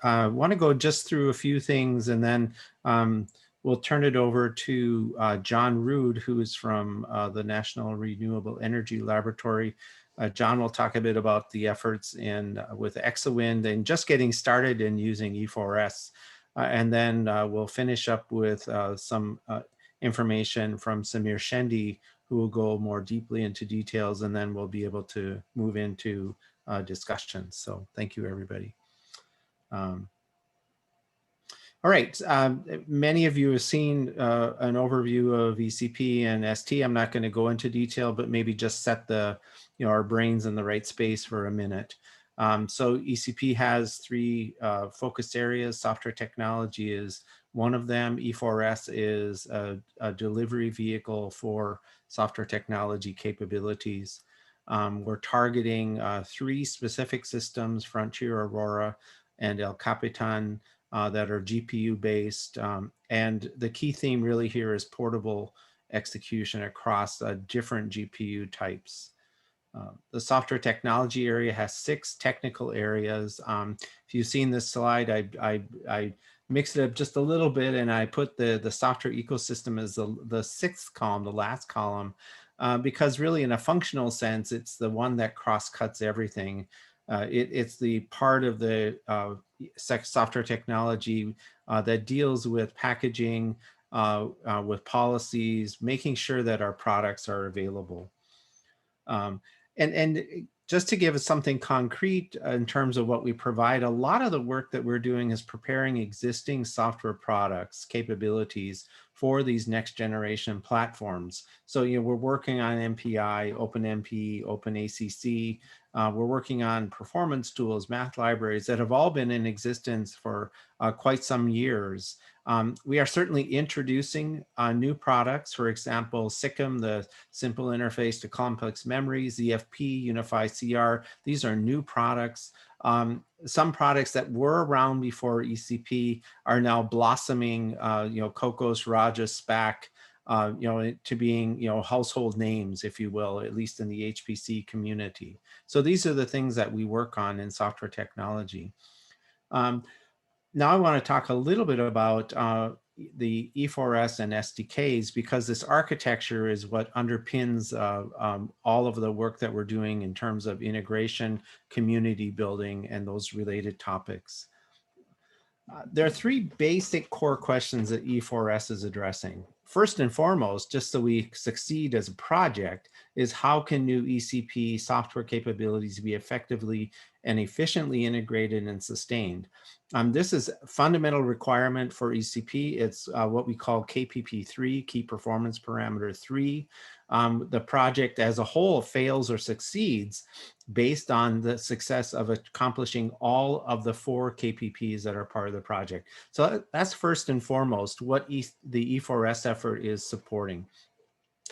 want to go just through a few things, and then we'll turn it over to John Rood, who is from the National Renewable Energy Laboratory. John will talk a bit about the efforts with Exawind and just getting started in using E4S. And then we'll finish up with some information from Samir Shendi, who will go more deeply into details, and then we'll be able to move into discussions. So thank you, everybody. All right, many of you have seen an overview of ECP and ST. I'm not going to go into detail, but maybe just set our brains in the right space for a minute. So ECP has three focused areas. Software technology is one of them. E4S is a delivery vehicle for software technology capabilities. We're targeting three specific systems: Frontier, Aurora, and El Capitan, that are GPU based. And the key theme really here is portable execution across different GPU types. The software technology area has 6 technical areas. If you've seen this slide, I mixed it up just a little bit, and I put the software ecosystem as the 6th column, the last column, because really in a functional sense, it's the one that cross-cuts everything. It's the part of the software technology that deals with packaging, with policies, making sure that our products are available. And just to give us something concrete in terms of what we provide, a lot of the work that we're doing is preparing existing software products, capabilities for these next generation platforms. So, we're working on MPI, OpenMP, OpenACC. We're working on performance tools, math libraries that have all been in existence for quite some years. We are certainly introducing new products. For example, SICM, the simple interface to complex memories, ZFP, Unify CR. These are new products. Some products that were around before ECP are now blossoming, Cocos, Raja, Spak, to being, household names, if you will, at least in the HPC community. So these are the things that we work on in software technology. Now I want to talk a little bit about the E4S and SDKs, because this architecture is what underpins all of the work that we're doing in terms of integration, community building, and those related topics. There are 3 basic core questions that E4S is addressing. First and foremost, just so we succeed as a project, is how can new ECP software capabilities be effectively and efficiently integrated and sustained? This is a fundamental requirement for ECP. It's what we call KPP3, Key Performance Parameter 3. The project as a whole fails or succeeds based on the success of accomplishing all of the 4 KPPs that are part of the project. So that's first and foremost what the E4S effort is supporting.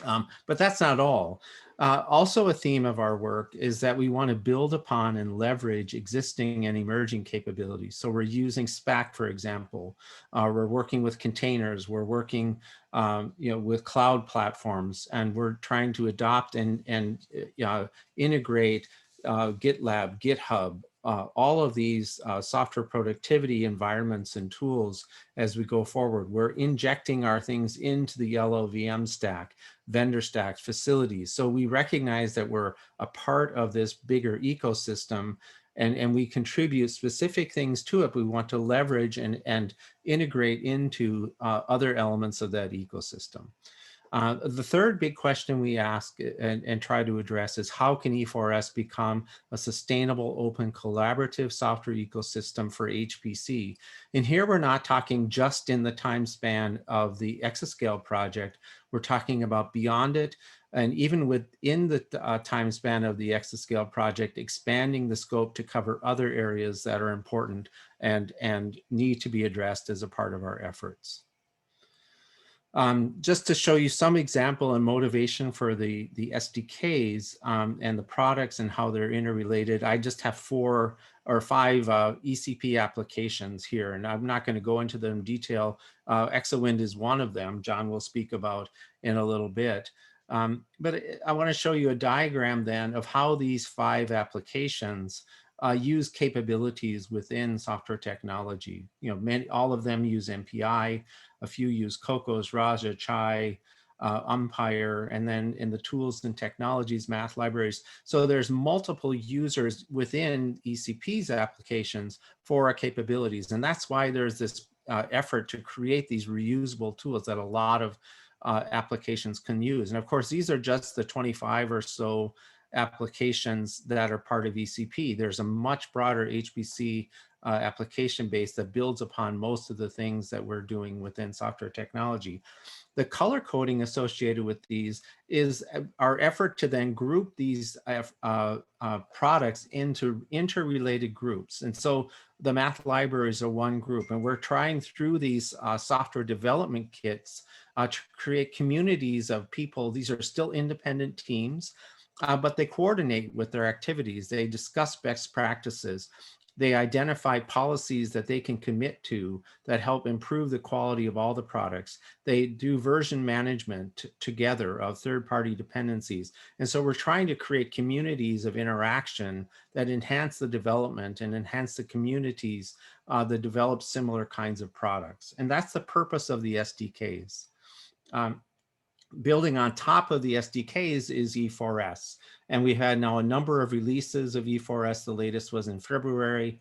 But that's not all. Also a theme of our work is that we want to build upon and leverage existing and emerging capabilities. So we're using Spak, for example. We're working with containers. We're working with cloud platforms, and we're trying to adopt and integrate GitLab, GitHub, all of these software productivity environments and tools as we go forward. We're injecting our things into the LLVM stack, vendor stacks, facilities. So we recognize that we're a part of this bigger ecosystem, and we contribute specific things to it. We want to leverage and integrate into other elements of that ecosystem. The third big question we ask and try to address is how can E4S become a sustainable, open, collaborative software ecosystem for HPC? And here we're not talking just in the time span of the exascale project. We're talking about beyond it, and even within the time span of the exascale project, expanding the scope to cover other areas that are important and need to be addressed as a part of our efforts. Just to show you some example and motivation for the SDKs and the products and how they're interrelated, I just have 4 or 5 ECP applications here, and I'm not going to go into them in detail. Exawind is one of them, John will speak about in a little bit. But I want to show you a diagram then of how these 5 applications use capabilities within software technology. You know, all of them use MPI, a few use Cocos, Raja, Chai, Umpire, and then in the tools and technologies, math libraries. So there's multiple users within ECP's applications for our capabilities. And that's why there's this effort to create these reusable tools that a lot of applications can use. And of course, these are just the 25 or so applications that are part of ECP. There's a much broader HPC application base that builds upon most of the things that we're doing within software technology. The color coding associated with these is our effort to then group these products into interrelated groups. And so the math libraries are one group, and we're trying through these software development kits to create communities of people. These are still independent teams, but they coordinate with their activities. They discuss best practices. They identify policies that they can commit to that help improve the quality of all the products. They do version management together of third-party dependencies. And so we're trying to create communities of interaction that enhance the development and enhance the communities that develop similar kinds of products. And that's the purpose of the SDKs. Building on top of the SDKs is E4S. And we've had now a number of releases of E4S. The latest was in February.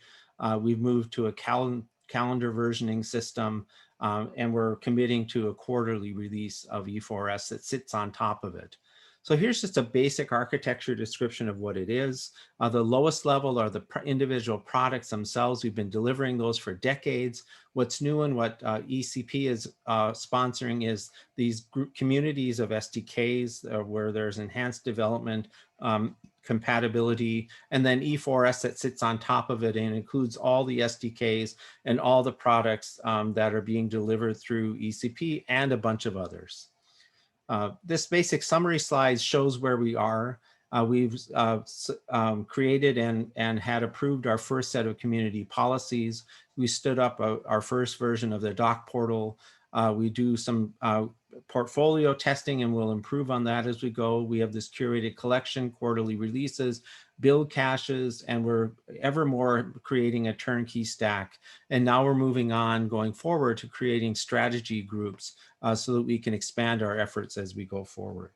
We've moved to a calendar versioning system, and we're committing to a quarterly release of E4S that sits on top of it. So here's just a basic architecture description of what it is. The lowest level are the individual products themselves. We've been delivering those for decades. What's new and what ECP is sponsoring is these group communities of SDKs where there's enhanced development, compatibility, and then E4S that sits on top of it and includes all the SDKs and all the products that are being delivered through ECP and a bunch of others. This basic summary slide shows where we are. We've created and had approved our first set of community policies. We stood up our first version of the doc portal. We do some portfolio testing, and we'll improve on that as we go. We have this curated collection, quarterly releases, build caches, and we're ever more creating a turnkey stack. And now we're moving on going forward to creating strategy groups so that we can expand our efforts as we go forward.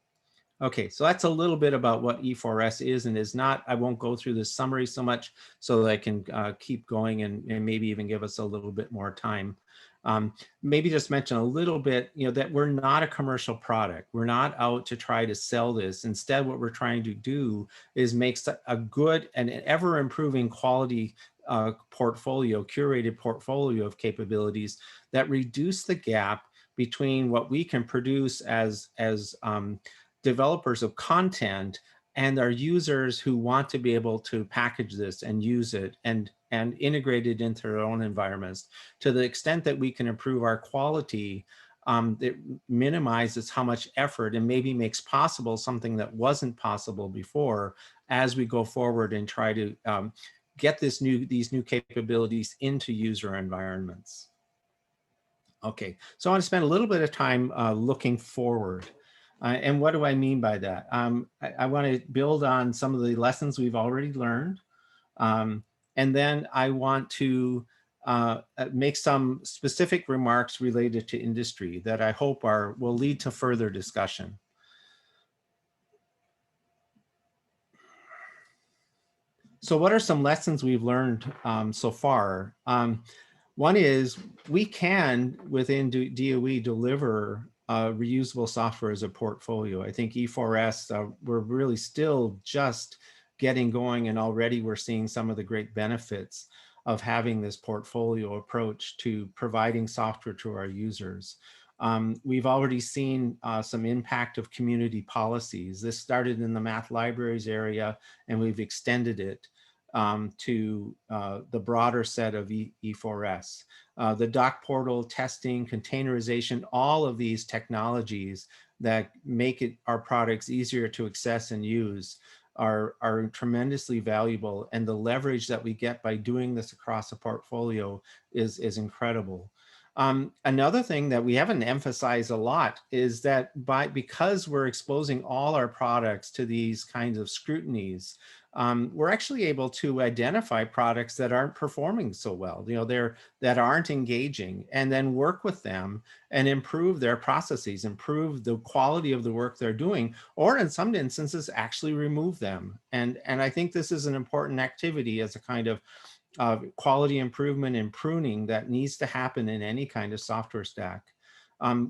Okay, so that's a little bit about what E4S is and is not. I won't go through this summary so much so that I can keep going and maybe even give us a little bit more time. Maybe just mention a little bit, that we're not a commercial product. We're not out to try to sell this. Instead, what we're trying to do is make a good and ever improving quality portfolio, curated portfolio of capabilities that reduce the gap between what we can produce as developers of content and our users who want to be able to package this and use it and integrate it into their own environments. To the extent that we can improve our quality, it minimizes how much effort and maybe makes possible something that wasn't possible before as we go forward and try to get these new capabilities into user environments. Okay, so I want to spend a little bit of time looking forward. And what do I mean by that? I want to build on some of the lessons we've already learned. And then I want to make some specific remarks related to industry that I hope will lead to further discussion. So what are some lessons we've learned so far? One is we can, within DOE, deliver reusable software as a portfolio. I think E4S, we're really still just getting going, and already we're seeing some of the great benefits of having this portfolio approach to providing software to our users. We've already seen some impact of community policies. This started in the math libraries area, and we've extended it to the broader set of E4S. The doc portal, testing, containerization, all of these technologies that make our products easier to access and use are tremendously valuable, and the leverage that we get by doing this across a portfolio is incredible. Another thing that we haven't emphasized a lot is that because we're exposing all our products to these kinds of scrutinies, we're actually able to identify products that aren't performing so well, that aren't engaging, and then work with them and improve their processes, improve the quality of the work they're doing, or in some instances actually remove them. And I think this is an important activity as a kind of quality improvement and pruning that needs to happen in any kind of software stack.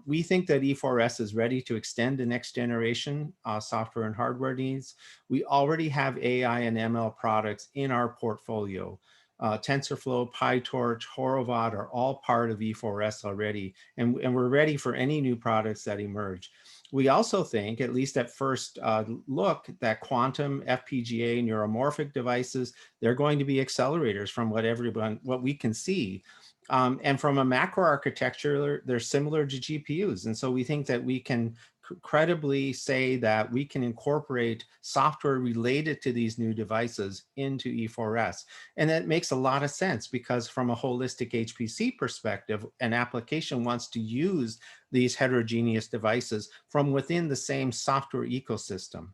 We think that E4S is ready to extend the next generation software and hardware needs. We already have AI and ML products in our portfolio. TensorFlow, PyTorch, Horovat are all part of E4S already, and we're ready for any new products that emerge. We also think, at least at first look, that quantum, FPGA, neuromorphic devices, they're going to be accelerators from what we can see. And from a macro architecture, they're similar to GPUs. And so we think that we can credibly say that we can incorporate software related to these new devices into E4S. And that makes a lot of sense because from a holistic HPC perspective, an application wants to use these heterogeneous devices from within the same software ecosystem.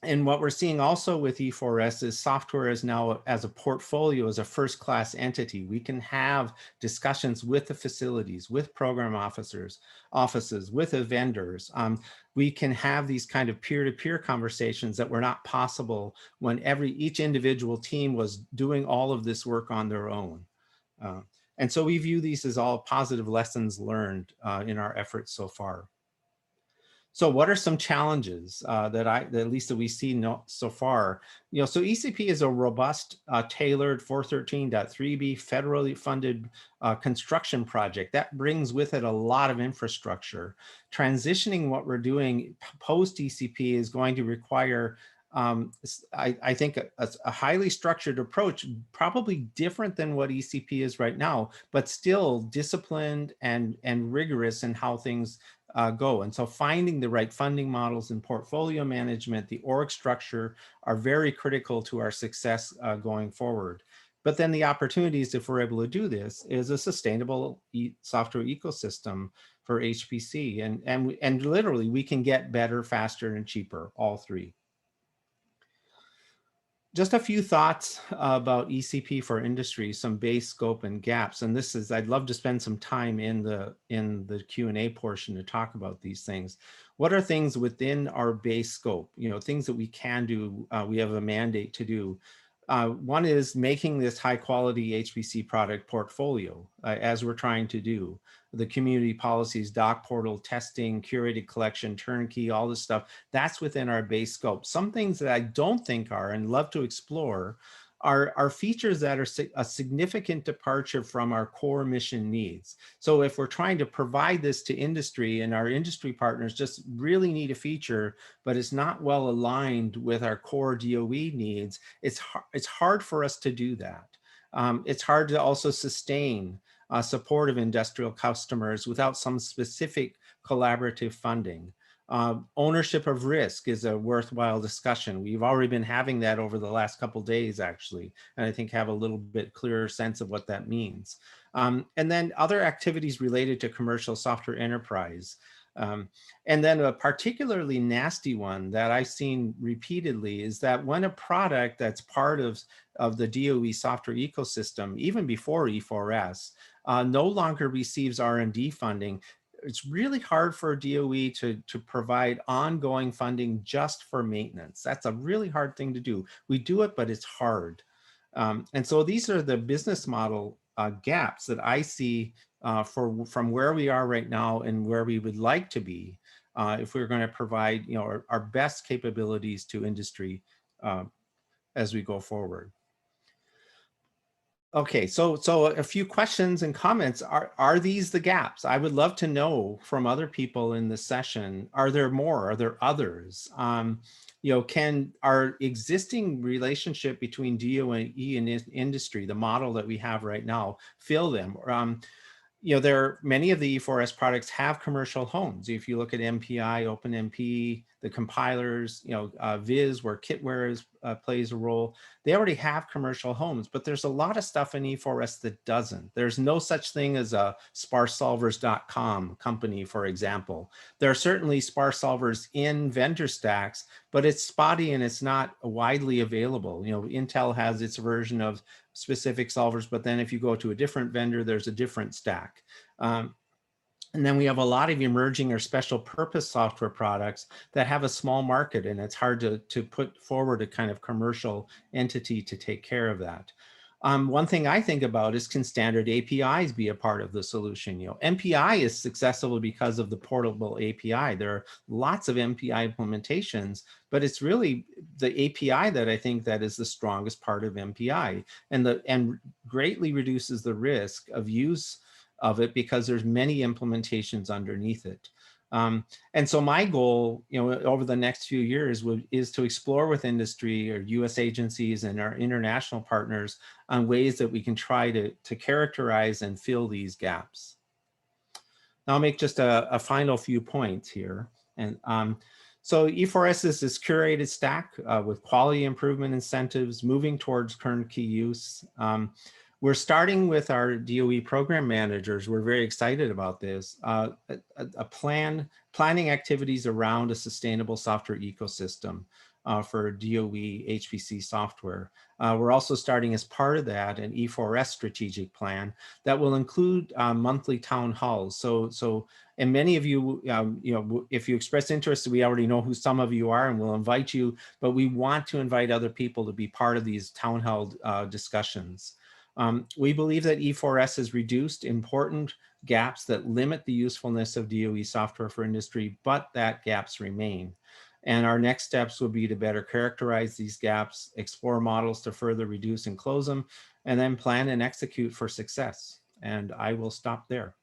And what we're seeing also with E4S is software is now as a portfolio, as a first-class entity. We can have discussions with the facilities, with program offices, with the vendors. We can have these kind of peer-to-peer conversations that were not possible when each individual team was doing all of this work on their own. And so we view these as all positive lessons learned in our efforts so far. So what are some challenges that at least that we see so far? So ECP is a robust, tailored 413.3b federally funded construction project that brings with it a lot of infrastructure. Transitioning what we're doing post ECP is going to require I think a highly structured approach, probably different than what ECP is right now, but still disciplined and rigorous in how things go. And so finding the right funding models and portfolio management, the org structure are very critical to our success going forward. But then the opportunities, if we're able to do this, is a sustainable software ecosystem for HPC. And literally we can get better, faster, and cheaper, all three. Just a few thoughts about ECP for industry, some base scope and gaps. And this is, I'd love to spend some time in the Q&A portion to talk about these things. What are things within our base scope? Things that we can do, we have a mandate to do. One is making this high quality HPC product portfolio, as we're trying to do. The community policies, doc portal, testing, curated collection, turnkey, all this stuff, that's within our base scope. Some things that I don't think are, and love to explore, are features that are a significant departure from our core mission needs. So if we're trying to provide this to industry and our industry partners just really need a feature, but it's not well aligned with our core DOE needs, it's hard for us to do that. It's hard to also sustain support of industrial customers without some specific collaborative funding. Ownership of risk is a worthwhile discussion. We've already been having that over the last couple of days, actually, and I think have a little bit clearer sense of what that means. And then other activities related to commercial software enterprise. And then a particularly nasty one that I've seen repeatedly is that when a product that's part of the DOE software ecosystem, even before E4S, no longer receives R&D funding, it's really hard for DOE to provide ongoing funding just for maintenance. That's a really hard thing to do. We do it, but it's hard. And so these are the business model gaps that I see from where we are right now and where we would like to be if we're going to provide our best capabilities to industry as we go forward. Okay, so a few questions and comments. Are these the gaps? I would love to know from other people in this session. Are there more? Are there others? Can our existing relationship between DOE and industry, the model that we have right now, fill them? Many of the E4S products have commercial homes. If you look at MPI, OpenMP, the compilers, Viz, where kitware plays a role, they already have commercial homes, but there's a lot of stuff in E4S that doesn't. There's no such thing as a sparsesolvers.com company, for example. There are certainly sparse solvers in vendor stacks, but it's spotty and it's not widely available. Intel has its version of specific solvers, but then if you go to a different vendor, there's a different stack. And then we have a lot of emerging or special purpose software products that have a small market, and it's hard to put forward a kind of commercial entity to take care of that. One thing I think about is, can standard APIs be a part of the solution? MPI is successful because of the portable API. There are lots of MPI implementations, but it's really the API that I think that is the strongest part of MPI, and greatly reduces the risk of use of it because there's many implementations underneath it. And so my goal, over the next few years is to explore with industry or US agencies and our international partners on ways that we can try to characterize and fill these gaps. Now I'll make just a final few points here. And so E4S is this curated stack with quality improvement incentives moving towards turnkey use. We're starting with our DOE program managers. We're very excited about this. Planning activities around a sustainable software ecosystem for DOE HPC software. We're also starting as part of that an E4S strategic plan that will include monthly town halls. And many of you, if you express interest, we already know who some of you are and we'll invite you, but we want to invite other people to be part of these town hall discussions. We believe that E4S has reduced important gaps that limit the usefulness of DOE software for industry, but that gaps remain. And our next steps will be to better characterize these gaps, explore models to further reduce and close them, and then plan and execute for success. And I will stop there.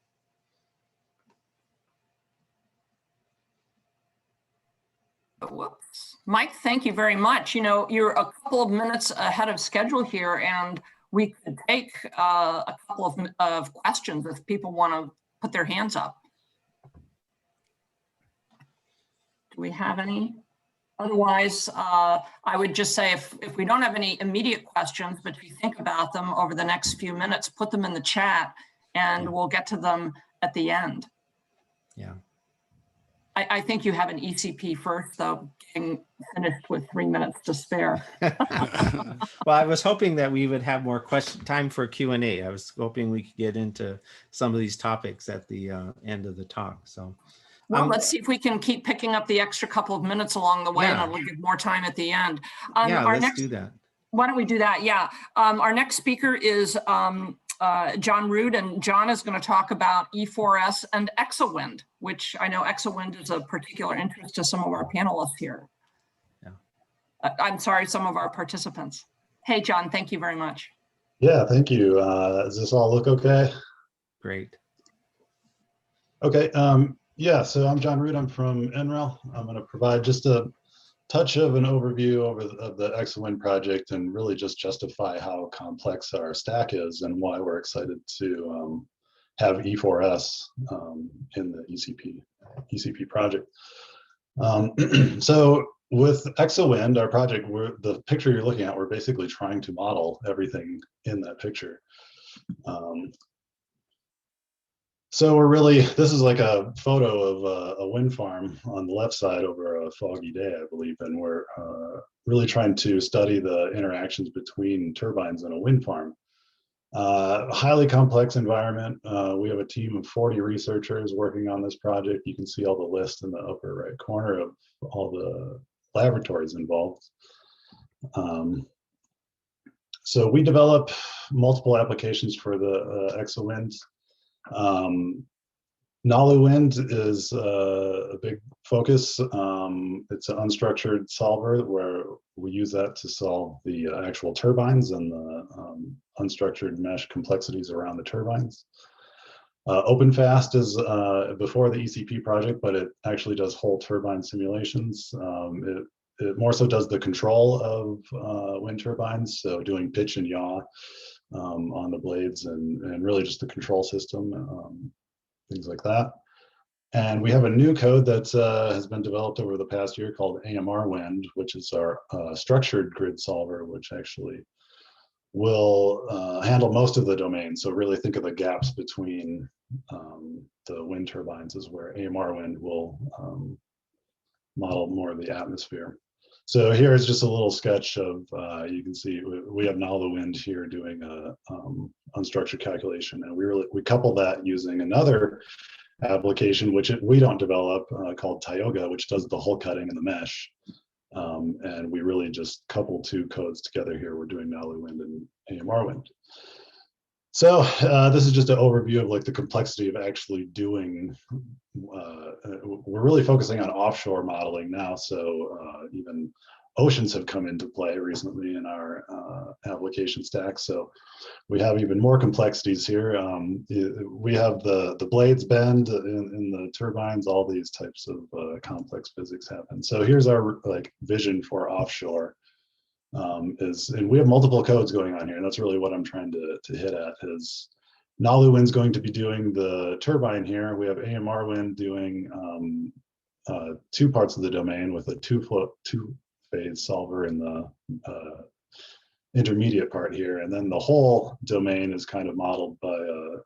Whoops. Mike, thank you very much. You're a couple of minutes ahead of schedule here, and we could take a couple of questions if people want to put their hands up. Do we have any? Otherwise, I would just say if we don't have any immediate questions, but if you think about them over the next few minutes, put them in the chat and we'll get to them at the end. Yeah. I think you have an ECP first, though, getting finished with 3 minutes to spare. Well, I was hoping that we would have more time for Q&A. I was hoping we could get into some of these topics at the end of the talk. So, well, let's see if we can keep picking up the extra couple of minutes along the way, and it'll give more time at the end. Let's do that. Why don't we do that? Yeah. Our next speaker is John Rood, and John is going to talk about E4S and ExaWind, which I know ExaWind is of particular interest to some of our panelists here. Yeah. I'm sorry, some of our participants. Hey, John, thank you very much. Yeah, thank you. Does this all look okay? Great. Okay. Yeah, so I'm John Rood. I'm from NREL. I'm going to provide just a touch of an overview of the ExaWind project and really just justify how complex our stack is and why we're excited to have E4S in the ECP project. So with ExaWind, our project, the picture you're looking at, we're basically trying to model everything in that picture. So this is like a photo of a wind farm on the left side over a foggy day, I believe, and we're really trying to study the interactions between turbines in a wind farm. Highly complex environment. We have a team of 40 researchers working on this project. You can see all the list in the upper right corner of all the laboratories involved. So we develop multiple applications for the ExaWind. Nalu Wind is a big focus. It's an unstructured solver where we use that to solve the actual turbines and the unstructured mesh complexities around the turbines. OpenFast is before the ECP project, but it actually does whole turbine simulations. It more so does the control of wind turbines, so doing pitch and yaw, on the blades and really just the control system, things like that. And we have a new code that has been developed over the past year called AMR Wind, which is our structured grid solver, which actually will handle most of the domain. So really think of the gaps between the wind turbines is where AMR Wind will model more of the atmosphere. So here is just a little sketch of, you can see we have now the wind here doing a unstructured calculation, and we couple that using another application, which we don't develop, called Tioga, which does the hull cutting and the mesh. And we really just couple two codes together here. We're doing Nalu Wind and AMR Wind. So this is just an overview of like the complexity of actually doing, we're really focusing on offshore modeling now. So even oceans have come into play recently in our application stack. So we have even more complexities here. We have the blades bend in the turbines, all these types of complex physics happen. So here's our like vision for offshore. And we have multiple codes going on here, and that's really what I'm trying to hit at is Nalu Wind's going to be doing the turbine here. We have AMR Wind doing two parts of the domain with a two-phase solver in the intermediate part here, and then the whole domain is kind of modeled by a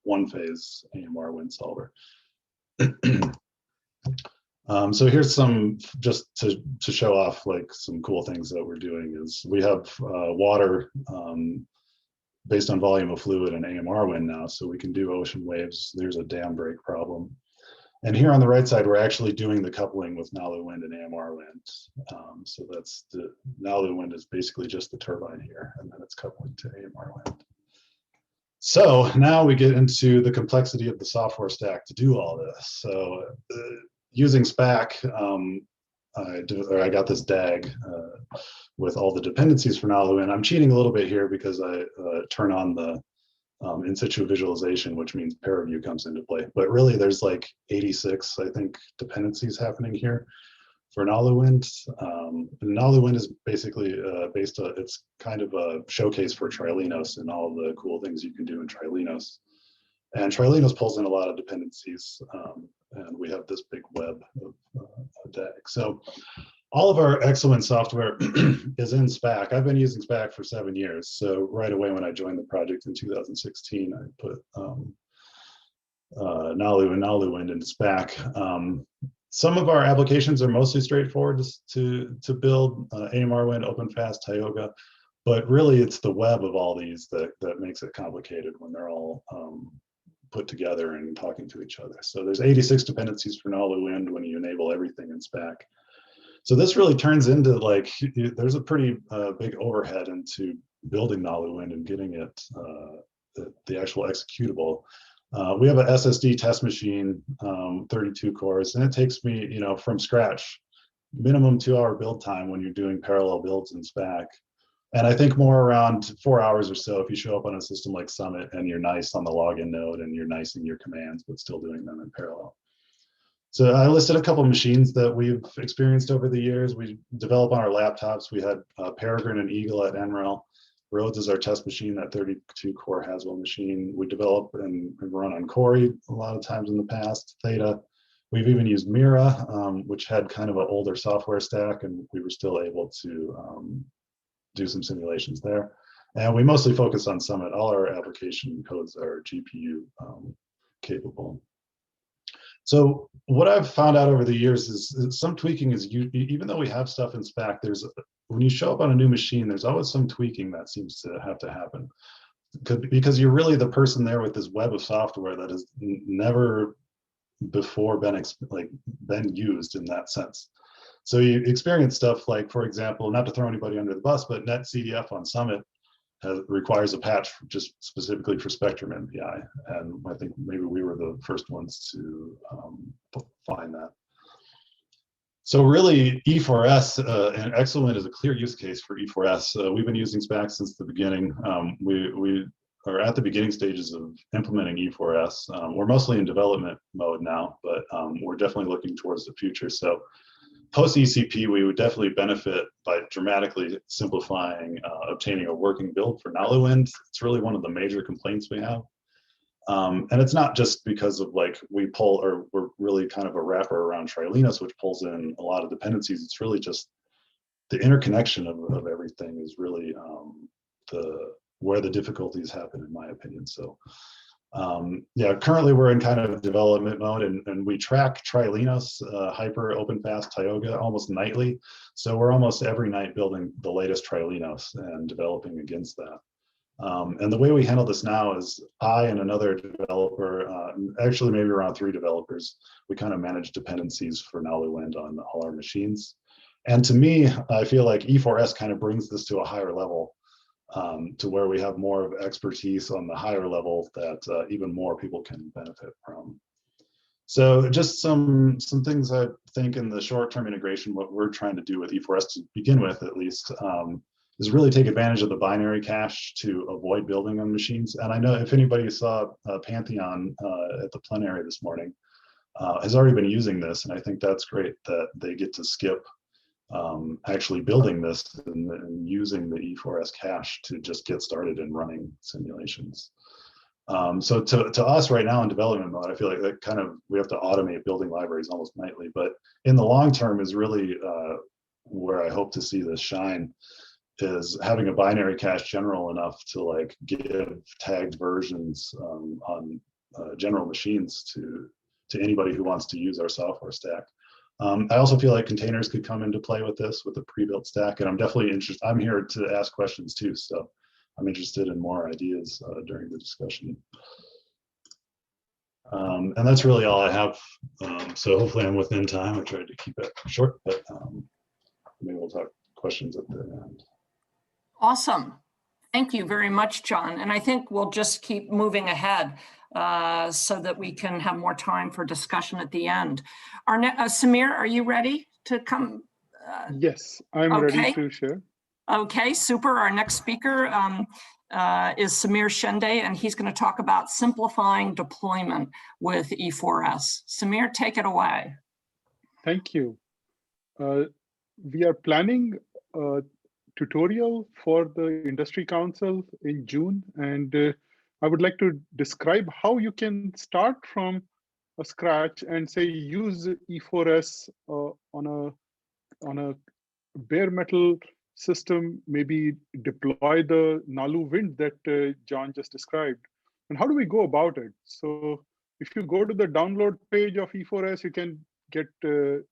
one-phase AMR Wind solver. So here's some, just to show off like some cool things that we're doing is we have water based on volume of fluid and AMR Wind now, so we can do ocean waves. There's a dam break problem. And here on the right side, we're actually doing the coupling with Nalu Wind and AMR Wind. So that's the Nalu Wind is basically just the turbine here, and then it's coupling to AMR Wind. So now we get into the complexity of the software stack to do all this. So using Spak, I got this DAG with all the dependencies for Nalu Wind. I'm cheating a little bit here because I turn on the in situ visualization, which means ParaView comes into play. But really, there's like 86, I think, dependencies happening here for Nalu Wind. Nalu Wind is basically it's kind of a showcase for Trilinos and all the cool things you can do in Trilinos. And Trilinos pulls in a lot of dependencies, and we have this big web of DAG. So all of our excellent software is in Spak. I've been using Spak for 7 years. So right away when I joined the project in 2016, I put Nalu and Nalu Wind into Spak. Some of our applications are mostly straightforward to build, AMR Wind, OpenFast, Tioga, but really it's the web of all these that makes it complicated when they're all put together and talking to each other. So there's 86 dependencies for Nalu Wind when you enable everything in Spak. So this really turns into like, there's a pretty big overhead into building Nalu Wind and getting it, the actual executable. We have a SSD test machine, 32 cores, and it takes me, from scratch, minimum 2-hour build time when you're doing parallel builds in Spak. And I think more around 4 hours or so if you show up on a system like Summit and you're nice on the login node and you're nice in your commands, but still doing them in parallel. So I listed a couple of machines that we've experienced over the years. We develop on our laptops. We had Peregrine and Eagle at NREL. Rhodes is our test machine, that 32-core Haswell machine. We develop and run on Cori a lot of times in the past, Theta. We've even used Mira, which had kind of an older software stack, and we were still able to do some simulations there. And we mostly focus on Summit. All our application codes are GPU capable. So what I've found out over the years is some tweaking is, even though we have stuff in Spak, when you show up on a new machine, there's always some tweaking that seems to have to happen. Because you're really the person there with this web of software that has never before been used in that sense. So you experience stuff like, for example, not to throw anybody under the bus, but NetCDF on Summit requires a patch just specifically for Spectrum MPI. And I think maybe we were the first ones to find that. So really E4S and Exowind is a clear use case for E4S. We've been using Spak since the beginning. We are at the beginning stages of implementing E4S. We're mostly in development mode now, but we're definitely looking towards the future. So post ECP, we would definitely benefit by dramatically simplifying obtaining a working build for Nalu wind. It's really one of the major complaints we have. And it's not just because of like we pull, or we're really kind of a wrapper around Trilinos, which pulls in a lot of dependencies. It's really just the interconnection of everything is really where the difficulties happen, in my opinion. So yeah, currently we're in kind of development mode, and we track Trilinos, Hyper, OpenFast, Tioga almost nightly. So we're almost every night building the latest Trilinos and developing against that. And the way we handle this now is I and another developer, actually maybe around 3 developers, we kind of manage dependencies for Nalu wind on all our machines. And to me, I feel like E4S kind of brings this to a higher level, to where we have more of expertise on the higher level that even more people can benefit from. So just some things I think in the short-term integration, what we're trying to do with E4S to begin with, at least, is really take advantage of the binary cache to avoid building on machines. And I know if anybody saw Pantheon at the plenary this morning, has already been using this, and I think that's great that they get to skip actually building this and using the E4S cache to just get started in running simulations. So to us right now in development mode, I feel like that kind of, we have to automate building libraries almost nightly, but in the long term is really where I hope to see this shine, is having a binary cache general enough to like give tagged versions on general machines to anybody who wants to use our software stack. I also feel like containers could come into play with this, with a pre-built stack, and I'm definitely interested. I'm here to ask questions too, so I'm interested in more ideas during the discussion. And that's really all I have. So hopefully I'm within time. I tried to keep it short, but maybe we'll talk questions at the end. Awesome. Thank you very much, John. And I think we'll just keep moving ahead so that we can have more time for discussion at the end. Samir, are you ready to come? Yes, I'm ready to share. Okay, super. Our next speaker is Samir Shende, and he's going to talk about simplifying deployment with E4S. Samir, take it away. Thank you. We are planning a tutorial for the Industry Council in June, and I would like to describe how you can start from a scratch and say use E4S on a bare metal system, maybe deploy the Nalu wind that John just described. And how do we go about it? So if you go to the download page of E4S, you can get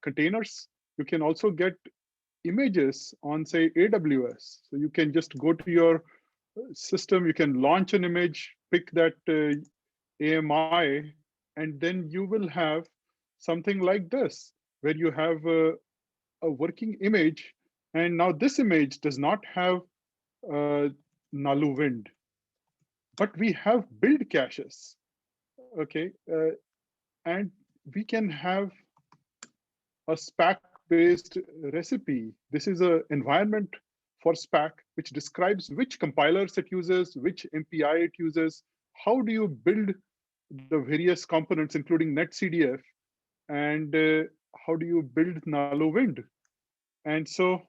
containers. You can also get images on, say, AWS. So you can just go to your system, you can launch an image, pick that AMI, and then you will have something like this, where you have a working image. And now this image does not have Nalu wind, but we have build caches, okay? And we can have a Spak-based recipe. This is an environment for Spak, which describes which compilers it uses, which MPI it uses. How do you build the various components, including netcdf, and how do you build Nalu wind? And so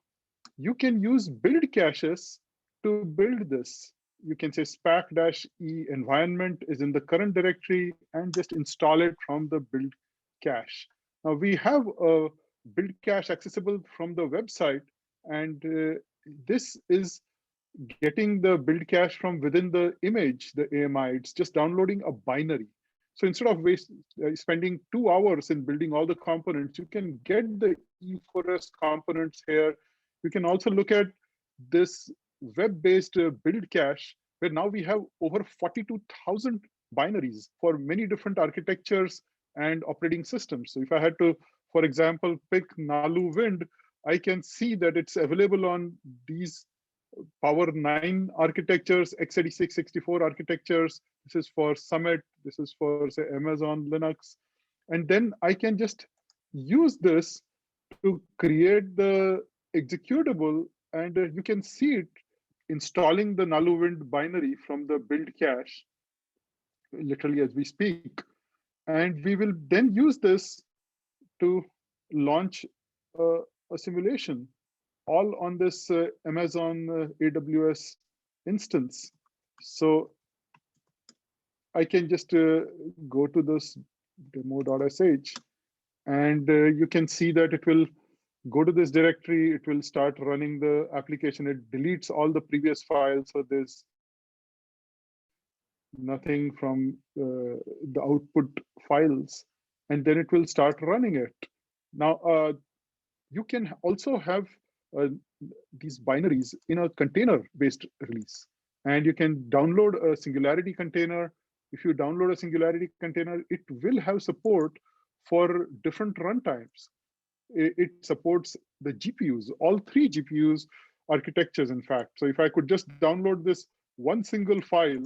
you can use build caches to build this. You can say spak-e environment is in the current directory and just install it from the build cache. Now we have a build cache accessible from the website, and this is getting the build cache from within the image, the AMI. It's just downloading a binary. So instead of spending 2 hours in building all the components, you can get the E4S components here. You can also look at this web-based build cache, where now we have over 42,000 binaries for many different architectures and operating systems. So if I had to, for example, pick Nalu wind, I can see that it's available on these Power 9 architectures, x86, 64 architectures. This is for Summit. This is for, say, Amazon Linux. And then I can just use this to create the executable, and you can see it installing the Nalu wind binary from the build cache, literally as we speak. And we will then use this to launch a simulation all on this Amazon AWS instance. So I can just go to this demo.sh, and you can see that it will go to this directory. It will start running the application. It deletes all the previous files. So there's nothing from the output files, and then it will start running it. Now, you can also have these binaries in a container-based release, and you can download a Singularity container. If you download a Singularity container, it will have support for different runtimes. It supports the GPUs, all 3 GPUs architectures, in fact. So if I could just download this one single file,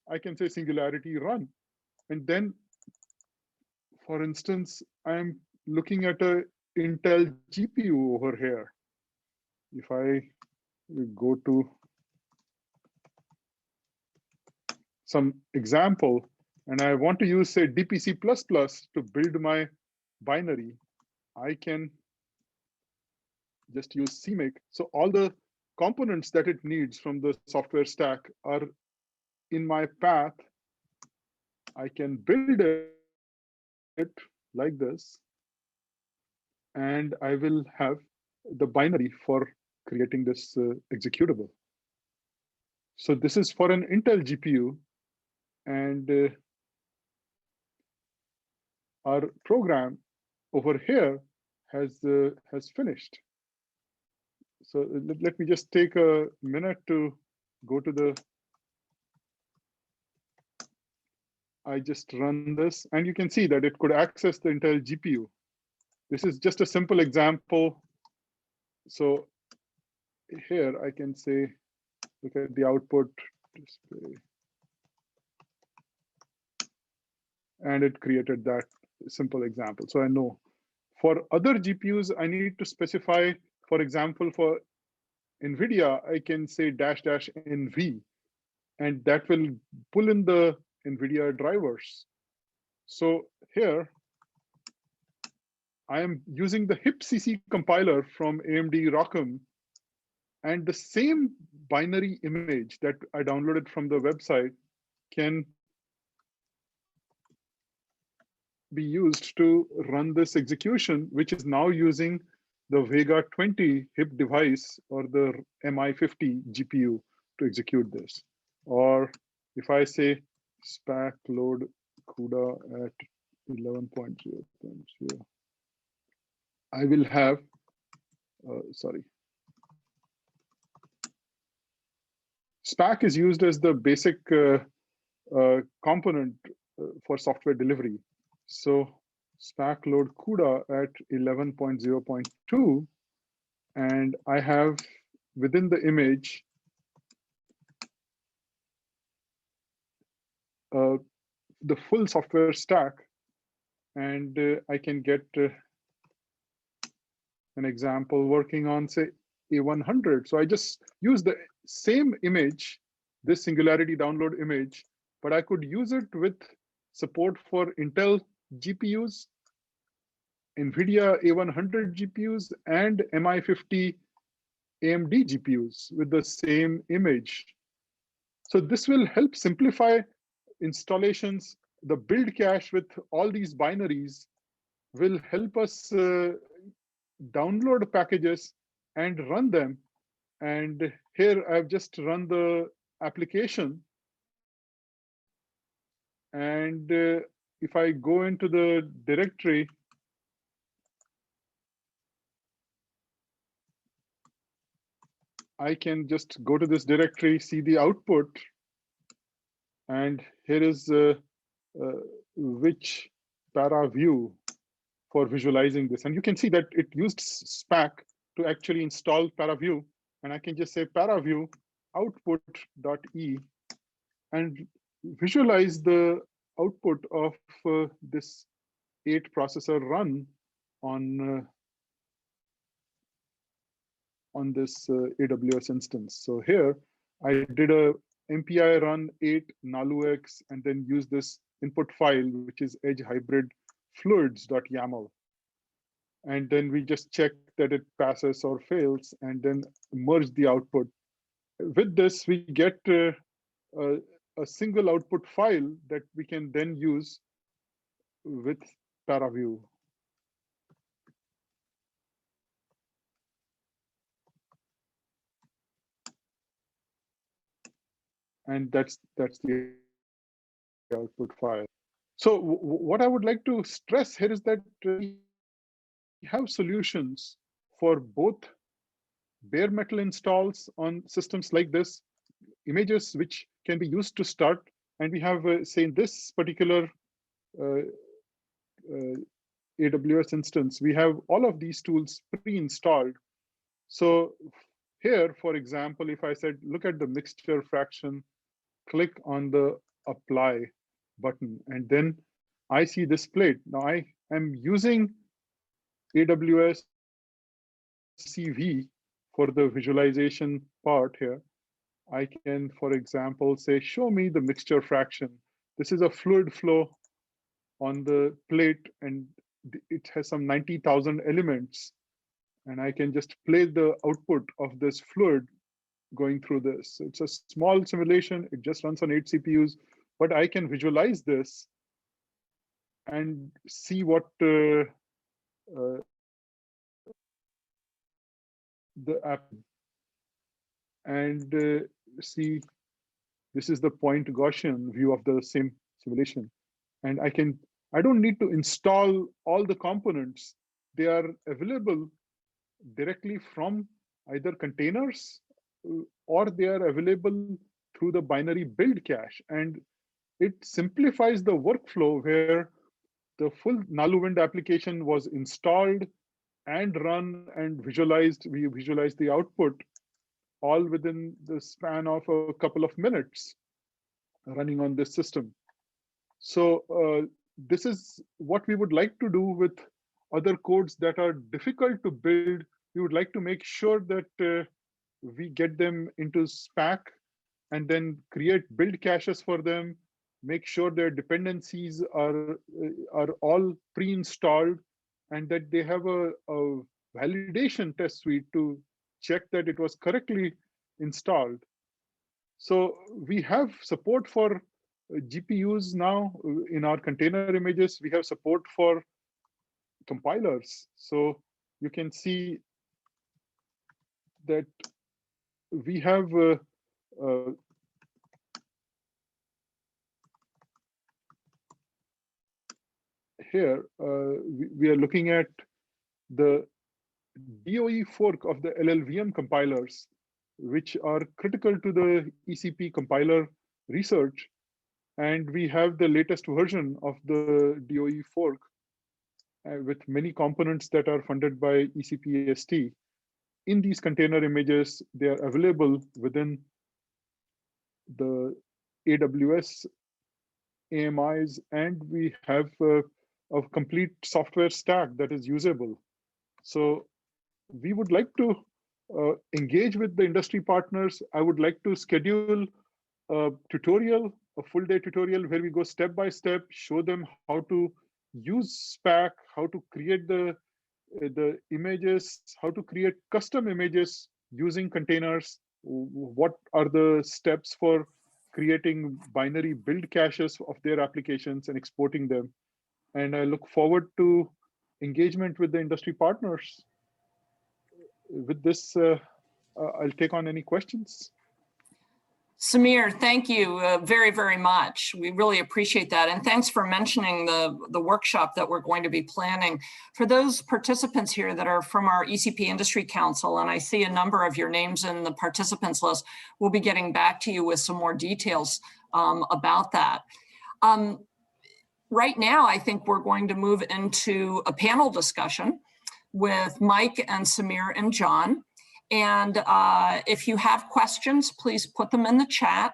I can say Singularity run. And then, for instance, I'm looking at a Intel GPU over here. If I go to some example, and I want to use, say, DPC++ to build my binary, I can just use CMake. So all the components that it needs from the software stack are in my path. I can build it like this, and I will have the binary for creating this executable. So this is for an Intel GPU, and our program over here has finished. So let me just take a minute to go to the. I just run this, and you can see that it could access the Intel GPU. This is just a simple example. So here I can say, look at the output display, and it created that simple example. So I know for other GPUs, I need to specify, for example, for NVIDIA, I can say --NV, and that will pull in the NVIDIA drivers. So here, I am using the HipCC compiler from AMD Wrapup, and the same binary image that I downloaded from the website can be used to run this execution, which is now using the Vega 20 HIP device or the MI50 GPU to execute this. Or if I say Spak load CUDA at 11.0.0, I will have, Spak is used as the basic component for software delivery. So Spak load CUDA at 11.0.2, and I have within the image the full software stack, and I can get an example working on, say, A100. So I just use the same image, this Singularity download image, but I could use it with support for Intel GPUs, NVIDIA A100 GPUs, and MI50 AMD GPUs with the same image. So this will help simplify installations. The build cache with all these binaries will help us download packages and run them. And here I've just run the application. And if I go into the directory, I can just go to this directory, see the output, and here is which para view for visualizing this. And you can see that it used Spak to actually install paraview. And I can just say paraview output.e and visualize the output of this 8 processor run on this AWS instance. So here I did a MPI run 8 nalux and then use this input file, which is edge hybrid fluids.yaml. and then we just check that it passes or fails, and then merge the output. With this, we get a single output file that we can then use with ParaView. And that's the output file. So what I would like to stress here is that we have solutions for both bare metal installs on systems like this, images which can be used to start, and we have, say, in this particular AWS instance, we have all of these tools pre-installed. So here, for example, if I said, look at the mixture fraction, click on the apply button, and then I see this plate. Now I am using AWS CV for the visualization part here. I can, for example, say, show me the mixture fraction. This is a fluid flow on the plate, and it has some 90,000 elements. And I can just play the output of this fluid going through this. It's a small simulation. It just runs on 8 CPUs, but I can visualize this and see what the app, and see, this is the point Gaussian view of the same simulation. And I don't need to install all the components. They are available directly from either containers or they are available through the binary build cache. And it simplifies the workflow where the full Naluwind application was installed and run and visualized. We visualized the output all within the span of a couple of minutes running on this system. So this is what we would like to do with other codes that are difficult to build. We would like to make sure that we get them into Spak and then create build caches for them, make sure their dependencies are all pre-installed, and that they have a validation test suite to check that it was correctly installed. So we have support for GPUs now in our container images. We have support for compilers. So you can see that we have here, we are looking at the DOE fork of the LLVM compilers, which are critical to the ECP compiler research. And we have the latest version of the DOE fork with many components that are funded by ECP-ST. In these container images, they are available within the AWS AMIs, and we have a complete software stack that is usable. So we would like to engage with the industry partners. I would like to schedule a tutorial, a full day tutorial where we go step by step, show them how to use Spak, how to create the images, how to create custom images using containers, what are the steps for creating binary build caches of their applications and exporting them. And I look forward to engagement with the industry partners. With this, I'll take on any questions. Samir, thank you very, very much. We really appreciate that. And thanks for mentioning the workshop that we're going to be planning. For those participants here that are from our ECP Industry Council, and I see a number of your names in the participants list, we'll be getting back to you with some more details about that. Right now, I think we're going to move into a panel discussion with Mike and Samir and John. And if you have questions, please put them in the chat.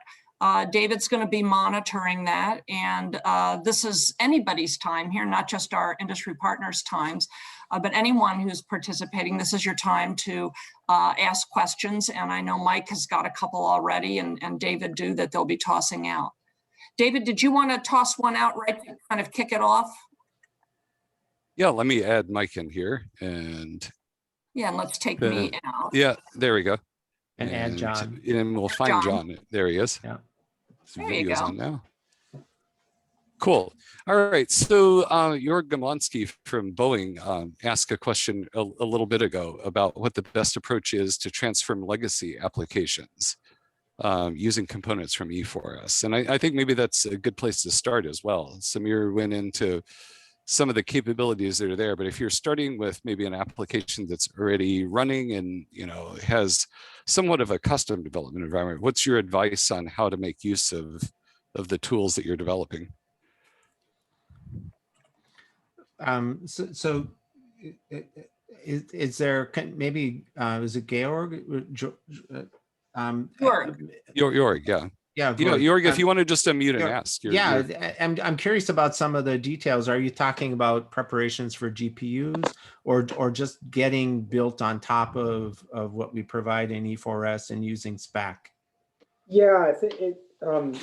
David's going to be monitoring that. And this is anybody's time here, not just our industry partners' times, but anyone who's participating, this is your time to ask questions. And I know Mike has got a couple already, and David do, that they'll be tossing out. David, did you want to toss one out right to kind of kick it off? Yeah, let me add Mike in here and Yeah, and let's take me out. yeah, there we go. And add John. And we'll find John. There he is. Yeah. His There you video's go. on now. Cool. All right. So Jorg Gamonsky from Boeing asked a question a little bit ago about what the best approach is to transform legacy applications using components from E4S. And I think maybe that's a good place to start as well. Samir went into some of the capabilities that are there, but if you're starting with maybe an application that's already running and has somewhat of a custom development environment, what's your advice on how to make use of the tools that you're developing? So is there maybe is it Georg? Jorg, yeah. Yeah, Jorg, if you want to just unmute and ask. I'm curious about some of the details. Are you talking about preparations for GPUs or just getting built on top of what we provide in E4S and using Spak? Yeah, I think it.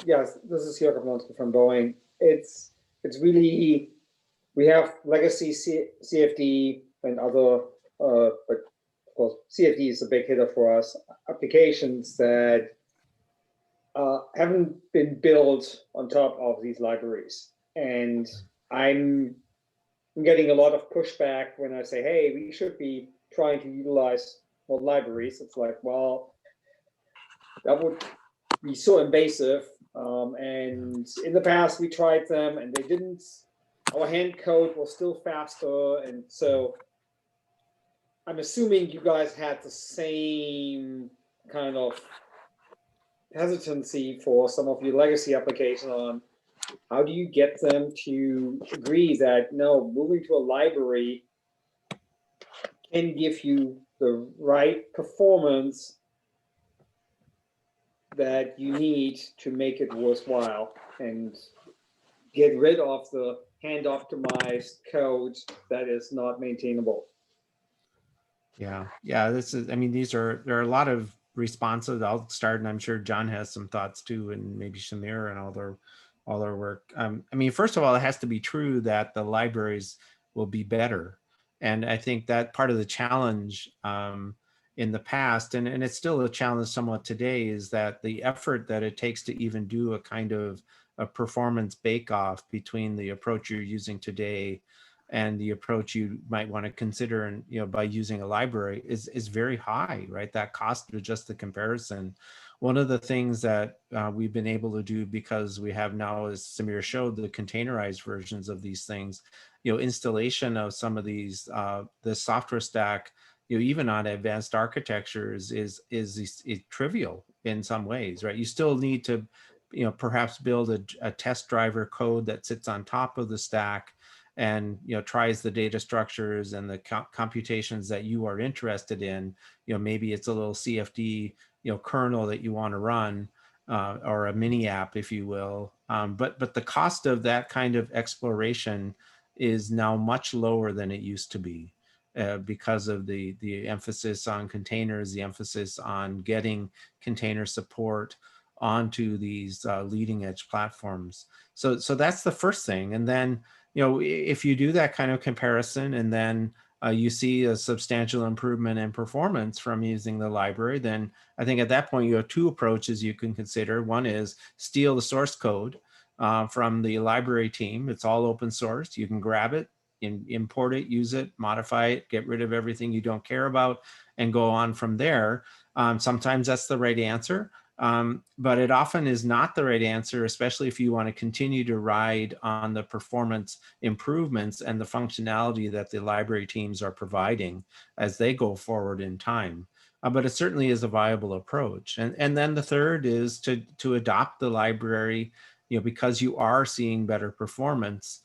Yes, this is Jörg Gamonsky from Boeing. It's really, we have legacy CFD and other, but of course CFD is a big hitter for us. Applications that haven't been built on top of these libraries, and I'm getting a lot of pushback when I say, "Hey, we should be trying to utilize more libraries." It's like, well, that would be so invasive. And in the past, we tried them and they didn't. Our hand code was still faster, and so I'm assuming you guys had the same kind of hesitancy for some of your legacy applications on how do you get them to agree that no, moving to a library can give you the right performance that you need to make it worthwhile and get rid of the hand optimized code that is not maintainable. Yeah, this is, I mean, there are a lot of responses. I'll start, and I'm sure John has some thoughts too, and maybe Shamir and all their work. I mean, first of all, it has to be true that the libraries will be better. And I think that part of the challenge in the past, and it's still a challenge somewhat today, is that the effort that it takes to even do a kind of a performance bake-off between the approach you're using today and the approach you might want to consider, and by using a library is very high, right? That cost of just the comparison. One of the things that we've been able to do, because we have now, as Samir showed, the containerized versions of these things, installation of some of these, the software stack, even on advanced architectures is trivial in some ways, right? You still need to, perhaps build a test driver code that sits on top of the stack and tries the data structures and the computations that you are interested in. Maybe it's a little CFD kernel that you want to run, or a mini app, if you will. But the cost of that kind of exploration is now much lower than it used to be, because of the emphasis on containers, the emphasis on getting container support onto these leading edge platforms. So that's the first thing. And then if you do that kind of comparison and then you see a substantial improvement in performance from using the library, then I think at that point you have two approaches you can consider. One is steal the source code from the library team. It's all open source. You can grab it, import it, use it, modify it, get rid of everything you don't care about, and go on from there. Sometimes that's the right answer. But it often is not the right answer, especially if you want to continue to ride on the performance improvements and the functionality that the library teams are providing as they go forward in time. But it certainly is a viable approach. And then the third is to adopt the library, because you are seeing better performance,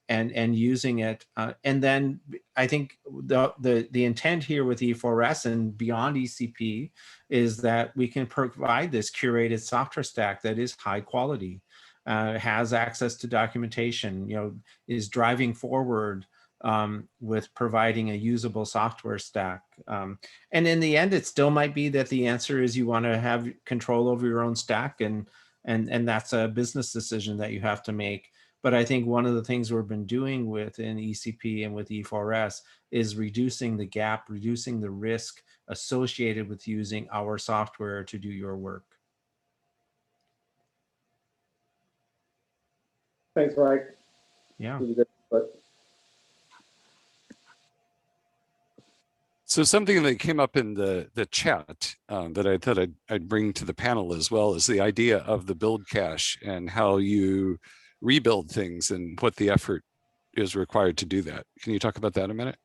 and using it. And then I think the intent here with E4S and beyond ECP is that we can provide this curated software stack that is high quality, has access to documentation, is driving forward with providing a usable software stack. And in the end, it still might be that the answer is you want to have control over your own stack, and that's a business decision that you have to make. But I think one of the things we've been doing within ECP and with E4S is reducing the gap, reducing the risk associated with using our software to do your work. Thanks, Mike. Yeah. Really good, but So something that came up in the chat that I thought I'd bring to the panel as well is the idea of the build cache and how you rebuild things and what the effort is required to do that. Can you talk about that a minute?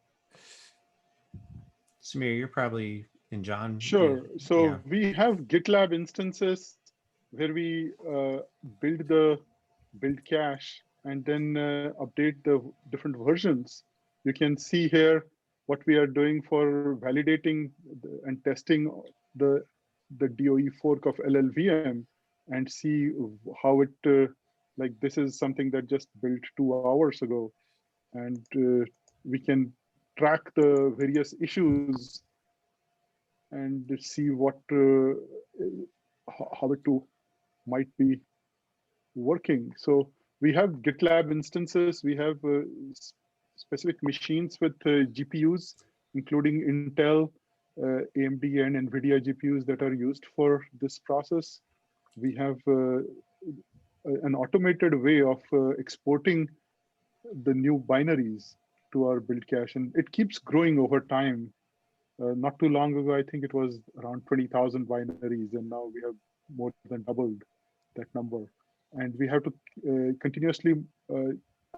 Samir, you're probably in John. Sure. So yeah. we have GitLab instances where we build the build cache and then update the different versions. You can see here what we are doing for validating and testing the DOE fork of LLVM and see how it, like this is something that just built 2 hours ago. And we can track the various issues and see what how it might be working. So we have GitLab instances. We have specific machines with GPUs, including Intel, AMD, and NVIDIA GPUs that are used for this process. We have an automated way of exporting the new binaries to our build cache, and it keeps growing over time. Not too long ago, I think it was around 20,000 binaries, and now we have more than doubled that number. And we have to continuously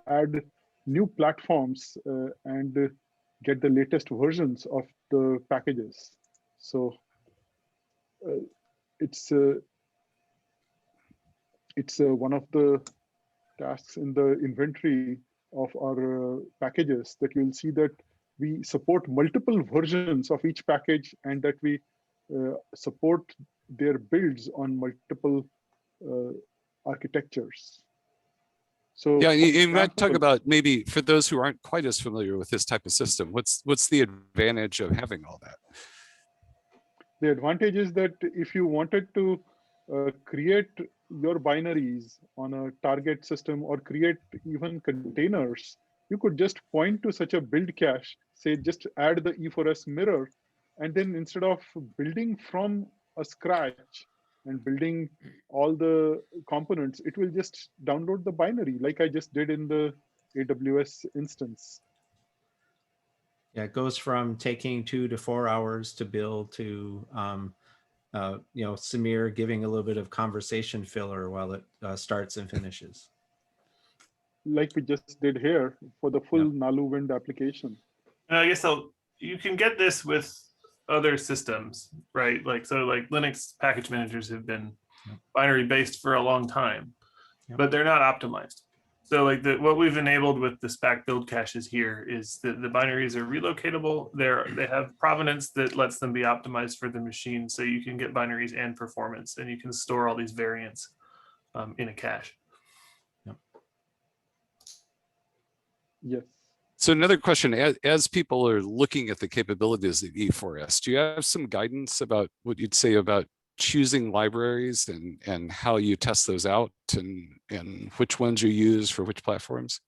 add new platforms and get the latest versions of the packages. So it's one of the tasks in the inventory of our packages that you'll see that we support multiple versions of each package and that we support their builds on multiple architectures. So yeah, you might talk about maybe for those who aren't quite as familiar with this type of system, what's the advantage of having all that? The advantage is that if you wanted to create your binaries on a target system or create even containers, you could just point to such a build cache, say just add the E4S mirror, and then instead of building from a scratch and building all the components, it will just download the binary like I just did in the AWS instance. Yeah, it goes from taking 2 to 4 hours to build to, you know, Samir giving a little bit of conversation filler while it starts and finishes. Like we just did here for the full Nalu Wind application. And I guess you can get this with other systems, right? Like, so like Linux package managers have been binary based for a long time, but they're not optimized. So like what we've enabled with the Spak build caches here is that the binaries are relocatable. They have provenance that lets them be optimized for the machine. So you can get binaries and performance, and you can store all these variants in a cache. Yes. So another question, as people are looking at the capabilities of E4S, do you have some guidance about what you'd say about choosing libraries and how you test those out and which ones you use for which platforms?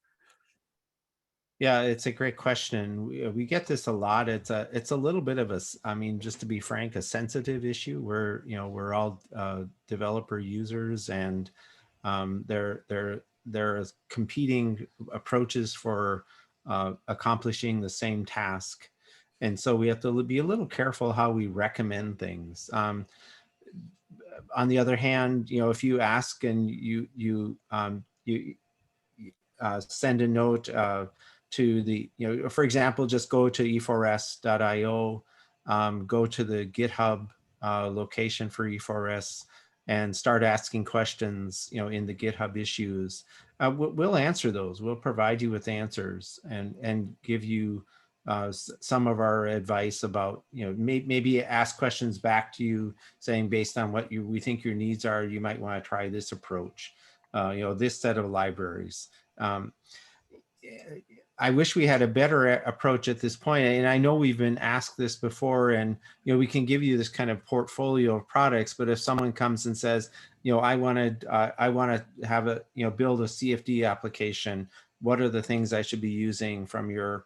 Yeah, it's a great question. We get this a lot. It's a little bit of a, I mean, just to be frank, a sensitive issue where, you know, we're all developer users, and there are competing approaches for accomplishing the same task. And so we have to be a little careful how we recommend things. On the other hand, you know, if you ask and you send a note to the, you know, for example, just go to e4s.io, go to the GitHub location for E4S and start asking questions, you know, in the GitHub issues. We'll answer those. We'll provide you with answers and give you some of our advice about, you know, maybe ask questions back to you saying, based on what we think your needs are, you might want to try this approach, you know, this set of libraries. I wish we had a better approach at this point. And I know we've been asked this before, and, you know, we can give you this kind of portfolio of products, but if someone comes and says, I want to have a, build a CFD application. What are the things I should be using from your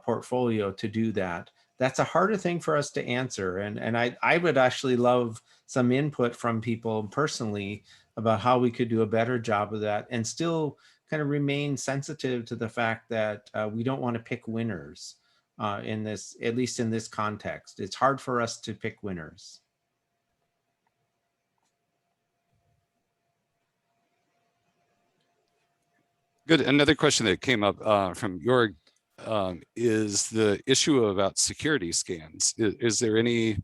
portfolio to do that? That's a harder thing for us to answer. And I would actually love some input from people personally about how we could do a better job of that and still kind of remain sensitive to the fact that we don't want to pick winners in this, at least in this context. It's hard for us to pick winners. Good. Another question that came up from Jorg is the issue about security scans. Is there any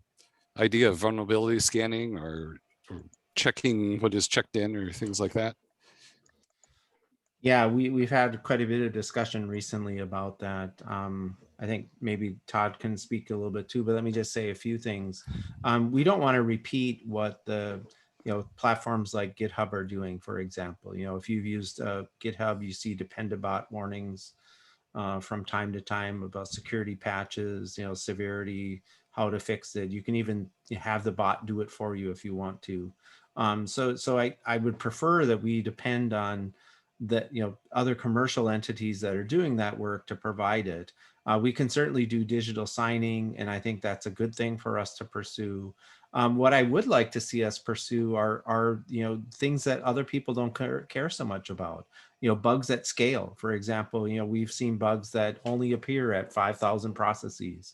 idea of vulnerability scanning or checking what is checked in or things like that? Yeah, we've had quite a bit of discussion recently about that. I think maybe Todd can speak a little bit too, but let me just say a few things. We don't want to repeat what the platforms like GitHub are doing, for example. If you've used GitHub, you see Dependabot warnings from time to time about security patches, severity, how to fix it. You can even have the bot do it for you if you want to. So I would prefer that we depend on that, other commercial entities that are doing that work to provide it. We can certainly do digital signing, and I think that's a good thing for us to pursue. What I would like to see us pursue are things that other people don't care so much about. Bugs at scale, for example. We've seen bugs that only appear at 5,000 processes,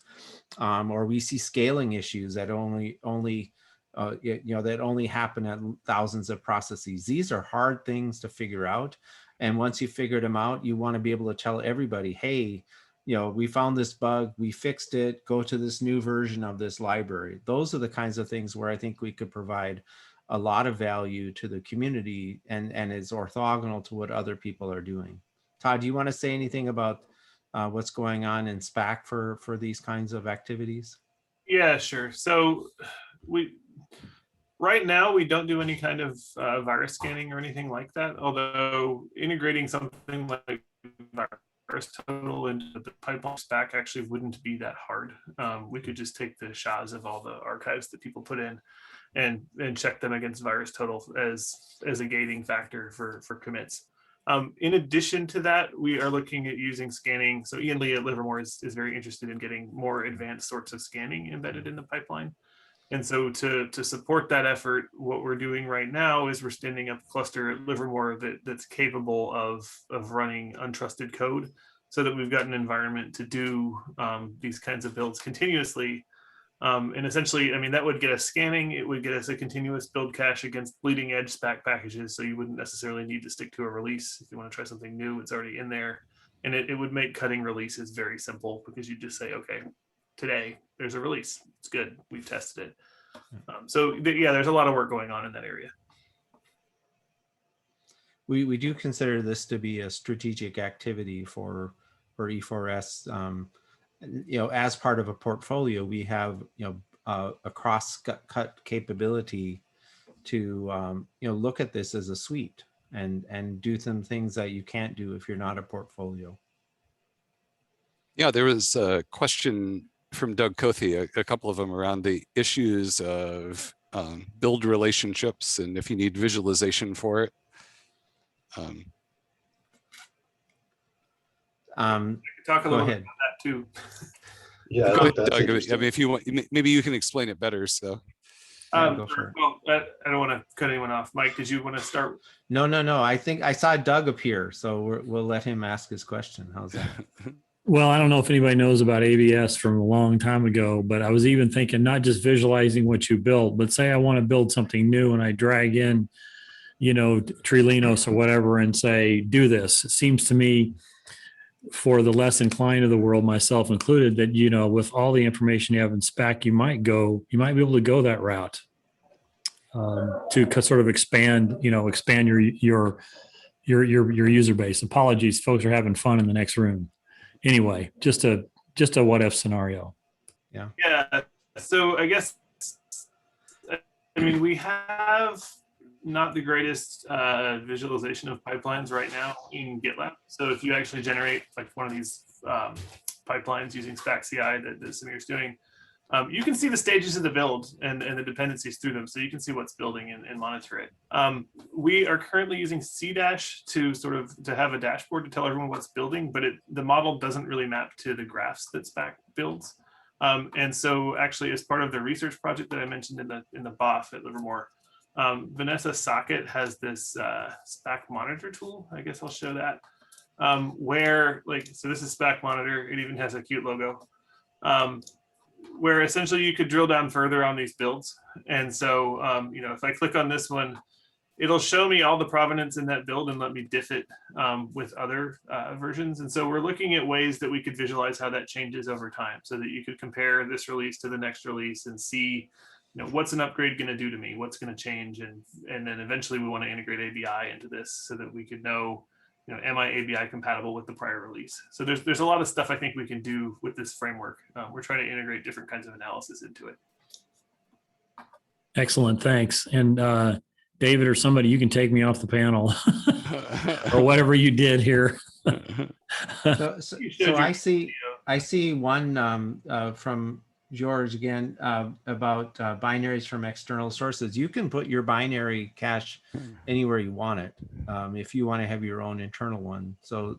or we see scaling issues that only that only happen at thousands of processes. These are hard things to figure out, and once you figured them out, you want to be able to tell everybody, hey, we found this bug, we fixed it, go to this new version of this library. Those are the kinds of things where I think we could provide a lot of value to the community and is orthogonal to what other people are doing. Todd, do you want to say anything about what's going on in Spak for these kinds of activities? Yeah, sure. So right now we don't do any kind of virus scanning or anything like that, although integrating something like virus total into the pipeline Spak actually wouldn't be that hard. We could just take the SHAs of all the archives that people put in and check them against virus total as a gating factor for commits. In addition to that, we are looking at using scanning. So Ian Lee at Livermore is very interested in getting more advanced sorts of scanning embedded in the pipeline. And so to support that effort, what we're doing right now is we're standing up a cluster at Livermore that's capable of running untrusted code, so that we've got an environment to do these kinds of builds continuously. And essentially, I mean, that would get us scanning. It would get us a continuous build cache against bleeding edge Spak packages. So you wouldn't necessarily need to stick to a release. If you want to try something new, it's already in there. And it would make cutting releases very simple, because you just say, okay, today there's a release. It's good. We've tested it. Yeah, there's a lot of work going on in that area. We do consider this to be a strategic activity for E4S. As part of a portfolio, we have a cross-cut capability to look at this as a suite and do some things that you can't do if you're not a portfolio. Yeah, there was a question from Doug Cothey, a couple of them around the issues of build relationships and if you need visualization for it. Talk a little bit about that too. Yeah, Go ahead, that's Doug. I interesting. mean, if you want, maybe you can explain it better. So, Go for it. Well, I don't want to cut anyone off. Mike, did you want to start? No. I think I saw Doug appear, so we'll let him ask his question. How's that? Well, I don't know if anybody knows about ABS from a long time ago, but I was even thinking not just visualizing what you built, but say I want to build something new and I drag in, Trilinos or whatever and say, do this. It seems to me, for the less inclined of the world, myself included, that, with all the information you have in Spak, you might be able to go that route to sort of expand your user base. Apologies, folks are having fun in the next room. Anyway, just a what if scenario. Yeah. So I guess, we have not the greatest visualization of pipelines right now in GitLab. So if you actually generate like one of these pipelines using Spak CI that Samir's doing, You can see the stages of the build and the dependencies through them, so you can see what's building and monitor it. We are currently using CDash to have a dashboard to tell everyone what's building, but the model doesn't really map to the graphs that Spak builds. And so actually, as part of the research project that I mentioned in the BOF at Livermore, Vanessa Socket has this Spak monitor tool. I guess I'll show that. So this is Spak monitor. It even has a cute logo. Where essentially you could drill down further on these builds. And so, if I click on this one, it'll show me all the provenance in that build and let me diff it with other versions. And so we're looking at ways that we could visualize how that changes over time, so that you could compare this release to the next release and see, what's an upgrade going to do to me, what's going to change. And then eventually we want to integrate ABI into this so that we could know, am I ABI compatible with the prior release? So there's a lot of stuff I think we can do with this framework. We're trying to integrate different kinds of analysis into it. Excellent, thanks. And David or somebody, you can take me off the panel or whatever you did here. So I see one from George again about binaries from external sources. You can put your binary cache anywhere you want it if you want to have your own internal one. So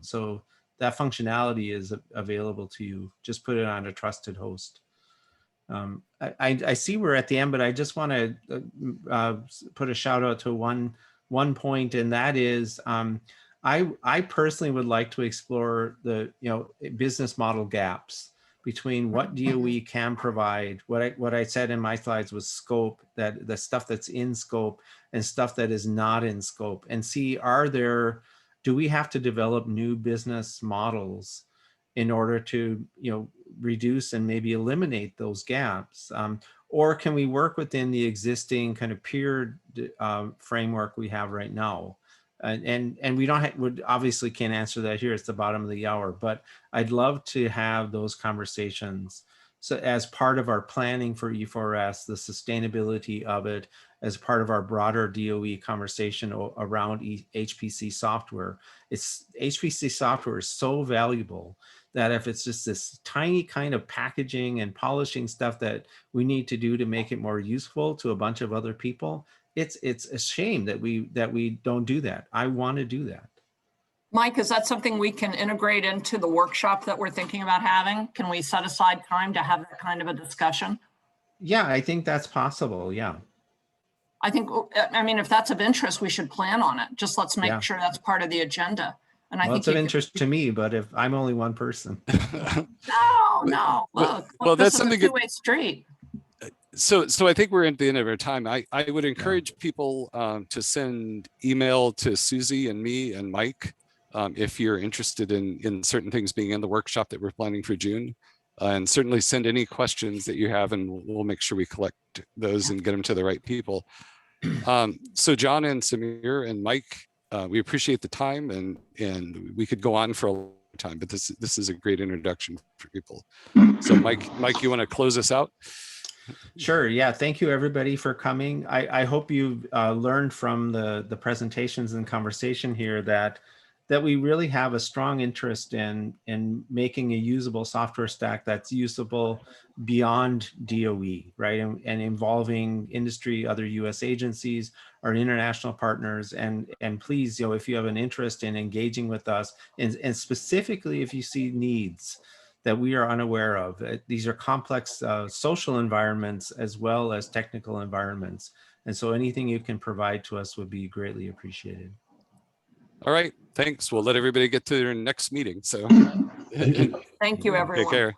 that functionality is available to you. Just put it on a trusted host. I see we're at the end, but I just want to put a shout out to one point, and that is I personally would like to explore the business model gaps between what DOE can provide. What I said in my slides was scope, that the stuff that's in scope and stuff that is not in scope, and see, do we have to develop new business models in order to reduce and maybe eliminate those gaps, or can we work within the existing kind of peer framework we have right now? And we would obviously can't answer that here. It's the bottom of the hour, but I'd love to have those conversations. So as part of our planning for E4S, the sustainability of it, as part of our broader DOE conversation around HPC software, HPC software is so valuable that if it's just this tiny kind of packaging and polishing stuff that we need to do to make it more useful to a bunch of other people, it's a shame that we don't do that. I want to do that. Mike, is that something we can integrate into the workshop that we're thinking about having? Can we set aside time to have that kind of a discussion? Yeah, I think that's possible. Yeah. I mean, if that's of interest, we should plan on it. Just let's make sure that's part of the agenda. And I think it's of interest to me, but if I'm only one person. No, look, well, this that's is something a two-way street. So I think we're at the end of our time. I would encourage people to send email to Susie and me and Mike if you're interested in certain things being in the workshop that we're planning for June. And certainly send any questions that you have, and we'll make sure we collect those and get them to the right people. So John and Samir and Mike, we appreciate the time, and we could go on for a long time, but this is a great introduction for people. So Mike, you want to close us out? Sure. Yeah. Thank you, everybody, for coming. I hope you've learned from the presentations and conversation here that we really have a strong interest in making a usable software stack that's usable beyond DOE, right? And involving industry, other US agencies, our international partners, and please, if you have an interest in engaging with us, and specifically if you see needs that we are unaware of. These are complex social environments as well as technical environments. And so anything you can provide to us would be greatly appreciated. All right, thanks. We'll let everybody get to their next meeting. So Thank you. Thank you, everyone. take care.